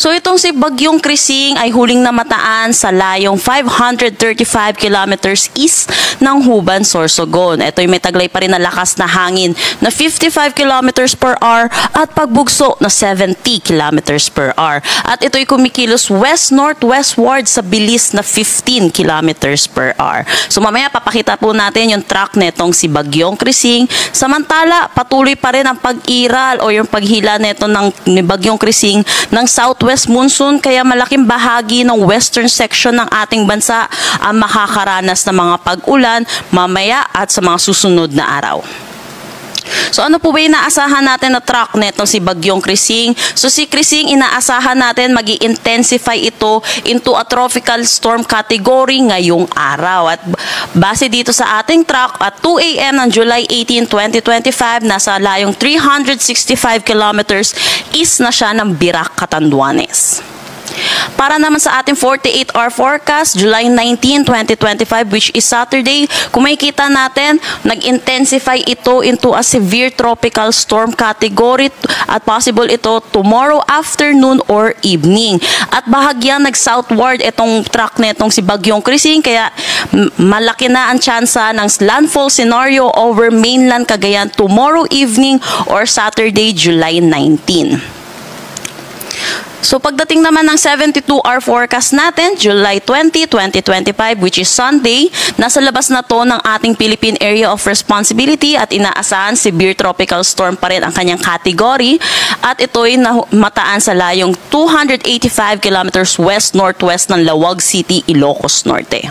So itong si Bagyong Krising ay huling namataan sa layong 535 kilometers east ng Huban, Sorsogon. Ito ay may taglay pa rin na lakas na hangin na 55 kilometers per hour at pagbugso na 70 kilometers per hour. At ito ay kumikilos west-northwestward sa bilis na 15 kilometers per hour. So mamaya papakita po natin yung track netong si Bagyong Krising. Samantala, patuloy pa rin ang pag-iral o yung paghila neto ni Bagyong Krising ng southwest monsoon, kaya malaking bahagi ng western section ng ating bansa ang makakaranas ng mga pag-ulan mamaya at sa mga susunod na araw. So ano po ba inaasahan natin na track netong si Bagyong Krising? So si Krising, inaasahan natin magi-intensify ito into a tropical storm category ngayong araw. At base dito sa ating track, at 2 a.m. ng July 18, 2025, nasa layong 365 kilometers east na siya ng Birac, Catanduanes. Para naman sa ating 48-hour forecast, July 19, 2025, which is Saturday, kung makikita natin, nag-intensify ito into a severe tropical storm category at possible ito tomorrow afternoon or evening. At bahagyang nag-southward itong track netong si Bagyong Krising, kaya malaki na ang tsansa ng landfall scenario over mainland Cagayan tomorrow evening or Saturday, July 19. So pagdating naman ng 72-hour forecast natin, July 20, 2025, which is Sunday, nasa labas na to ng ating Philippine Area of Responsibility at inaasahan severe tropical storm pa rin ang kanyang category at ito'y mataan sa layong 285 kilometers west-northwest ng Lawag City, Ilocos Norte.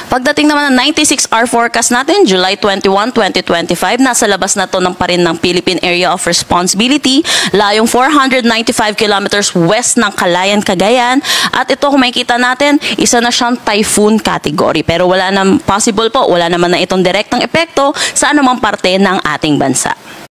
Pagdating naman ng 96-hour forecast natin, July 21, 2025, nasa labas na to ng pa rin ng Philippine Area of Responsibility, layong 495 kilometers west ng Calayan, Cagayan. At ito, kung makikita natin, isa na siyang typhoon category. Pero wala naman, possible po, wala naman na itong direktang epekto sa anumang parte ng ating bansa.